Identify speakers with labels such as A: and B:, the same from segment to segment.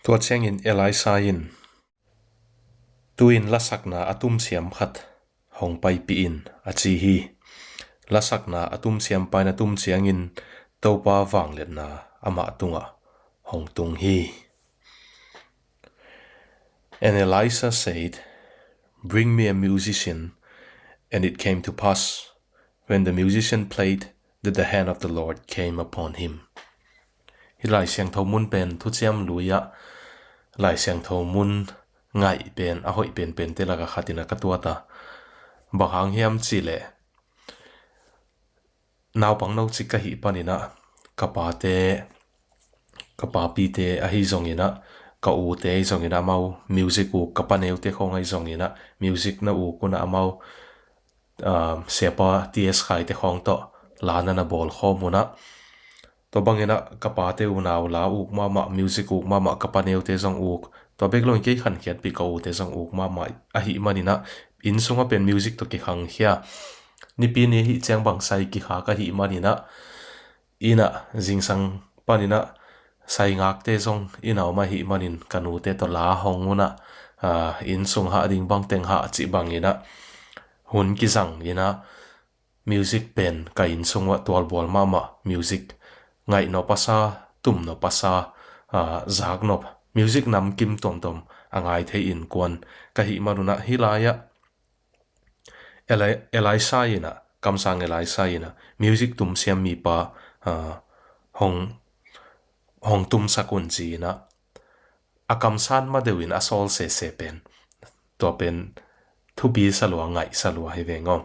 A: Tua cheng in elai sa in tuin lasakna atum siam khat hong pai pi in achi hi lasakna atum siam pai na tum chiang in topa wang let na ama tunga hong tung hi. And Elisha said, "Bring me a musician." And it came to pass, when the musician played, that the hand of the Lord came upon him. Hi lai Siangtho mun pen thu chiam luya lai Siangtho mun ngai pen a hoi pen te laga khatina katuata bahang hiam chile naw pang no chika hi panina kapate kapapi te a hi zongina ka u te zongina mau music u kapaneu te khongai zongina music na u kuna mau sepa ts khai te khong to lana na bol khomuna to bangena kapate u naw la u mama music u mama kapaneu te zong u to beklong ke khan khiat pi ka u te zong u mama a hi manina in sunga pen music to ki khang hia ni pi ni hi chang bang sai ki kha ka hi manina ina jingsang panina sai ngak te zong inaw ma hi manin kanu te to la honguna in sung ha ding bang teng ha chi bangina hun ki zang ina music pen ka in sungwa tol bol mama music ngai no pasa tum no pasa zak no music nam kim tom tom angai the in kon ka hi maruna hilaya Elisha ina kamsang Elisha ina music tum siam mi pa hong tum sakun chi na akam san ma dewin asol se pen to pen thu bi salwa ngai salwa hi vengo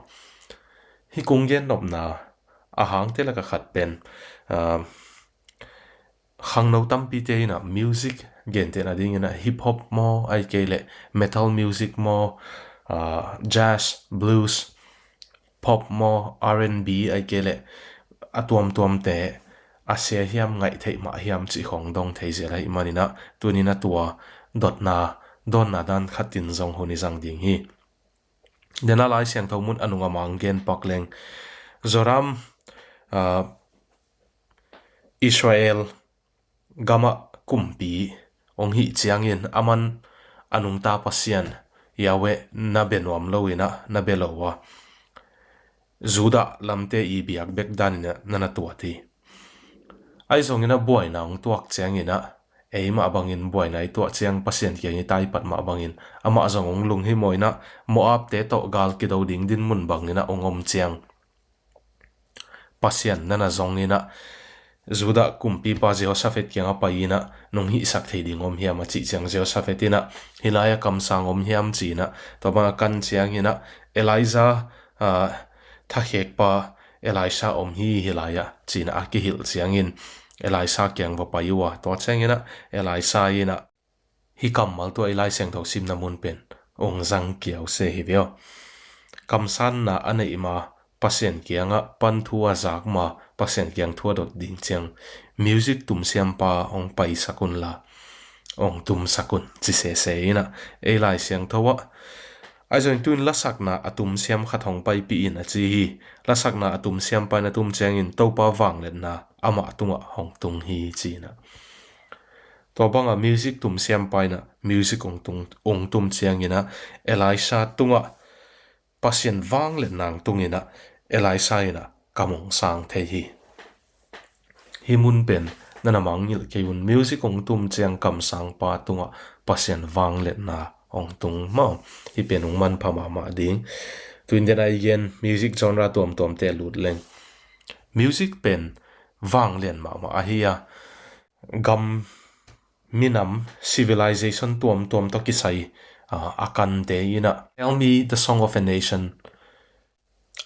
A: hi kungen nop na a hang te la ka khat pen khang no tam pi te na music gen te na ding na hip hop mo ai ke le metal music mo jazz blues pop mo R&B ai ke le atuam te asia hiam ngai thei ma hiam chi khong dong thei ze lai manina tunina tua dot na don na dan khatin zong honi zang ding hi dena lai Siangtho mun anunga mangen pakleng zoram Israel gama kumpi ong hi chiangin aman anung ta pasian yawe na benwam loina na belowa zuda lamte I biak bek danina nana tuati ai zong ina buai nang tuak chiang ina eima abangin buai nai tuak chiang pasien ki ni tai pat ma abangin ama zong ong lung hi moina moab te to gal ki do ding din mun bangina ongom chiang pasien nana zong ina zuda kumpi pa Jehoshaphat kyanga paina nong hi sak thei ding om hiam chi chiang Jehoshaphethina hilaya kamsang om hiam china to ba kan chiang ina Elijah thahek pa Elisha om hi hilaya china akihil chiangin Elisha kyang va payuwa to changina Elisha ina hi kamal to Elisha Siangtho sim na mun pen ong zang kiau se hi veo kamsan na anei ma pasien kyanga pan thua zak ma pasien kyang thua dot ding chiang music tum siam pa ong pai sakun la ong tum sakun chi se ina Elisha Siangtho wa aizong tuin lasakna atum siam khathong pai pi in achi hi lasakna atum siam pa na tum chang in topa wang let na ama tunga hong tung hi china to banga music tum siam pa na music ong tum chiang ina Elisha tunga pasien wang let nang tungina Elisha ina kamong sang the hi mun pen nana mangil keun music ong tum chiang kam sang pa tunga pasien wang let na ong tung ma hi penung man phama ma ding tuin den ai gen music genre tom te lut leng music pen wang len ma ahia gam minam civilization tom to ki sai akan te ina tell me the song of a nation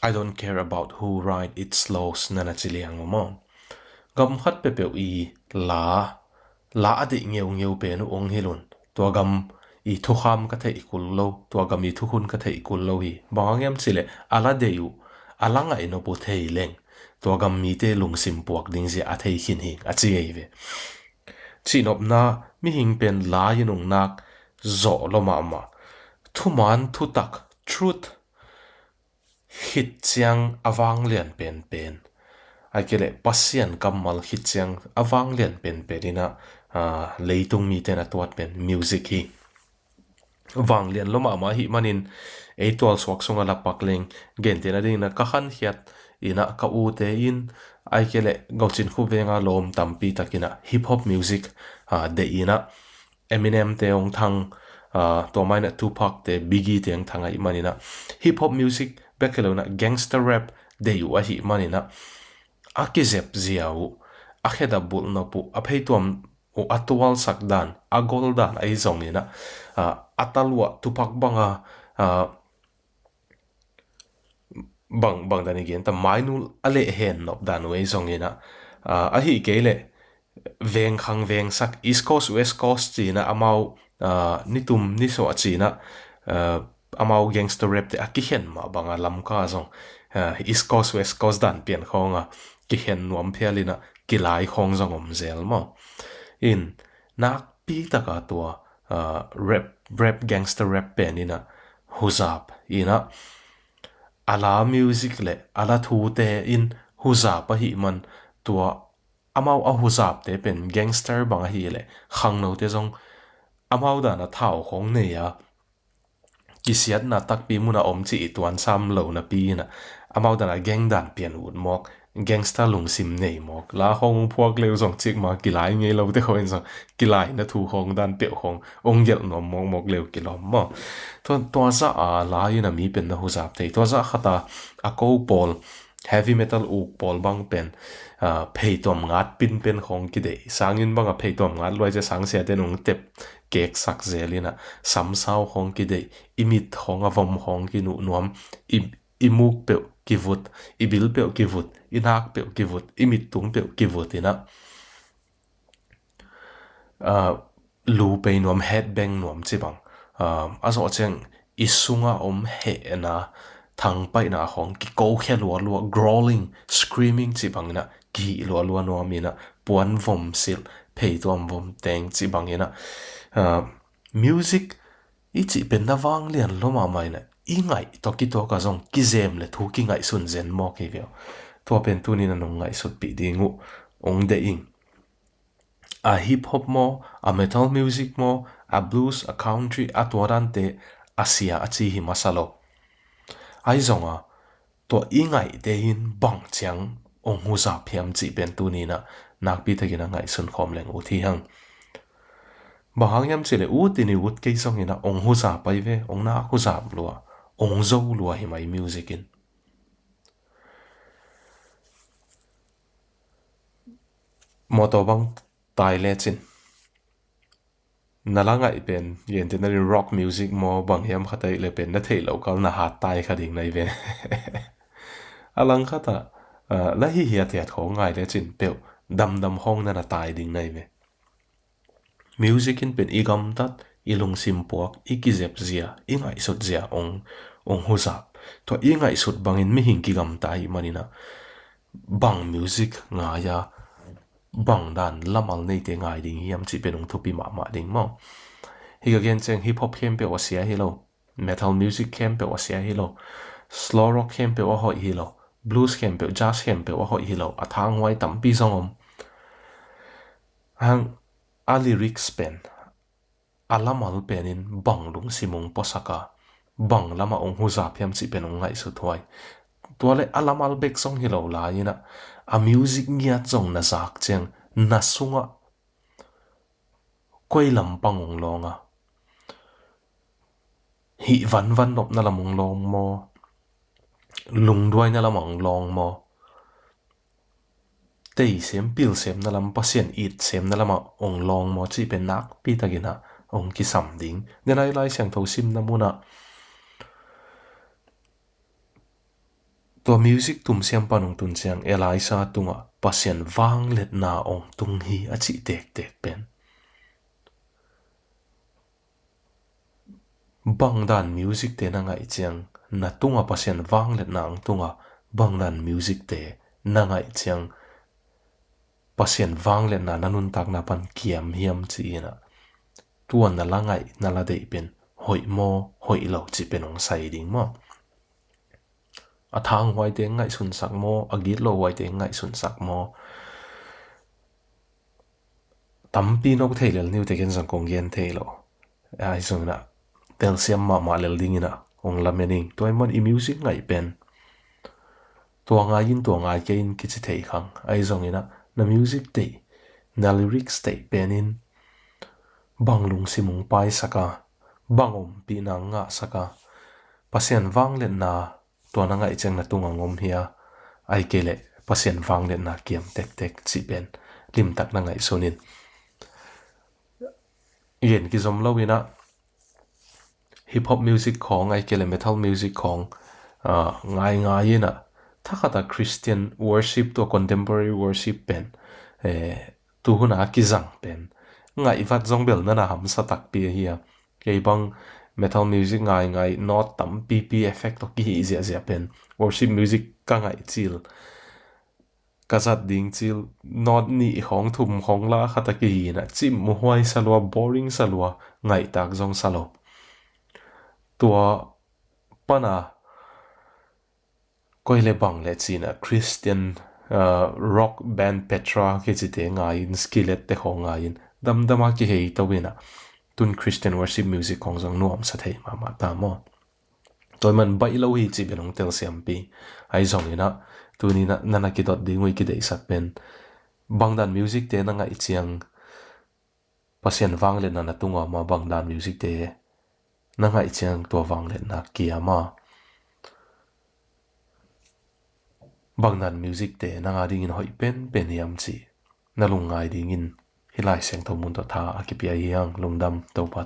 A: I don't care about who write its laws nana chiliang mo gam khat pe I la adi ngeu pe nu ong hilun to gam I thu kham ka thei kul lo to gam I thu hun ka thei kul lo hi bangem chile ala deu alanga ino pu thei leng to gam mi te lung sim puak ding je a thei hin hi a chi ei ve chinop na mi hing pen la yinung nak zo lo ma thu man thu tak truth hit chiang awang lian pen ai kele pasien kamal hit chiang awang lian pen penina leitung mi ten atuat pen music hi wang lian loma ma hi manin ei tol swak songa la pakleng gen te na ding na ka khan hiat ina ka u te in ai kele gochin khu venga lom tampi takina hip hop music de ina Eminem te ong thang to mai na Tupac te Biggie te ong thang ai manina hip hop music bekelo na gangster rap de yu a hi manina akizep ziau akheda bul no pu aphei tuam o atual sakdan agoldan ai zongina atalwa Tupac banga bang dani gen ta mainul ale hen nop dan wei zongina a hi kele veng khang veng sak east coast west coast china amau nitum ni so china amau gangster rap te akihen ma banga lam ka zong east coast west coast dan pian khonga ki hen nuam phialina kilai khong zong om zel mo in nak pi taka tua rap gangster rap penina huzap ina ala music le ala thu te in huzap a hi man tua amau a huzap te pen gangster bang hi le khang no te zong amau da na thao khong ne ya kisiat na tak pi muna om chi tuan sam lo na pi na amau da na gang dan pian ut mok gangster lung sim nei mok la hong phuak leu zong chik ma kilai nge lo te khoin zong kilai na thu hong dan pe hong ong gel no mok mok leu kilom mo to za a la ina mi pen na huzap te to za khata a ko pol heavy metal u pol bang pen phei tom ngat pin pen khong ki de sangin bang a phei tom ngat loi je sang se te nung tep kek sak zelina sam sao khong ki de imit khong a vom khong ki nu nuam imuk pe kivut ibil pe kivut inak pe kivut imit tung pe kivut ina lu pe nuam headbang nuam chibang azo cheng isunga om he na thang pai na khong ki ko khe lo growling screaming chibang na ki lo no mina puan vom sil phei tom vom teng chibang ina music ichi pen na wang lian loma mai na ingai toki to ka zong ki zem le thu ki ngai sun zen mo ke veo to pen tu ni na nong ngai sut pi dingu ong de ing a hip hop mo a metal music mo a blues a country a torante asia achi hi masalo ai zonga to ingai te hin bang chang ong hu za phiam chi pen tu ni na nak pi ta gina ngai sun khom leng u thi hang bahang yam chile u ti ni ut ke song ina ong hu za pai ve ong na hu za lua ong zo lua hi mai music in moto bang tai le chin nalangai pen yen te na rock music mo bang yam khatai le pen na thei lo kal na hat tai kha ding nai ve alang khata la hi hiat hiat kho ngai le chin pe dam hong na tai ding nai ve music in pen igam tat ilung sim puak ikizep zia ingai sot zia ong huzap to ingai sut bangin mi hing ki gam tai manina bang music nga ya bang dan lamal nei te ngai ding hiam chi penung thupi ma ding mo hi again cheng hip hop kem pe wasia hello metal music kem pe wasia hello slow rock kem pe wa hoi hello blues kem pe jazz kem pe wa hoi hello athang wai tam pi zongom hang a lyrics pen alamal penin bang lung simung posaka bang lama ong huza phiam chi penung ngai su thoi tuale alamal bek song hi lo la ina a music nia chong na zak cheng na sunga koi lam pangong longa hi van nop na lamong long mo lung duai na lamong long mo tei sem pil sem na lam pasien it sem na lama ong long mo chi pen nak pi tagina ong ki sam ding denai lai Siangtho sim na muna to music tum siam panung tun siang elai sa tunga pasien wang let na ong tung hi achi tek pen bang dan music te na ngai chiang na tunga pasien wang let na ang tunga bang dan music te na ngai chiang pasien wang let na nanun tak na pan kiam hiam chi na tuan na langai na la dei pen hoi mo hoi lo chi pen ong sai ding mo a thang hoi te ngai sun sak mo a git lo hoi te ngai sun sak mo tampi nok thei lel niu te ken sang kong gen thei lo ai zong na tel siam ma lel ding ina ong lamening toy mon i music ngai pen tua ngai in tua ngai ke in ki chi thei khang ai zong ina na music te na lyrics te pen in banglung simung pai saka bangom pi na nga saka pasien wang len na tua na ngai cheng na tunga ngom hia ai kele pasien wang len na kiam tek tek chi pen lim tak na ngai sonin yen ki zom lo ina hip hop music khong ai kele metal music khong ngai ngai ina thakata Christian worship to contemporary worship pen tu huna ki zang pen ngai vat zong bel na ham sa tak pi hia ke bang metal music ngai not tam pp effect to ki zia zia pen worship music ka ngai chill kazat ding chill not ni hong thum hong la khata ki na chim mu huai salwa boring salwa ngai tak zong salo tua pana koile bang le china Christian rock band Petra ke chite ngai in skillet te ho ngai in dama ki hei to wina tun Christian worship music kong zong nuam sa thei ma ta mo toy man bai lo hi chi belong tel siam pi ai zong ina tunina nana ki dot ding wi ki dei sak pen bangdan music te na ngai chiang pasien wang le na tunga ma bangdan music te na ngai chiang to wang le na kia ma bangdan music te na nga ding in hoi pen yam chi na lung ngai ding in hilai Siangtho mun to tha akipia yang lungdam to pa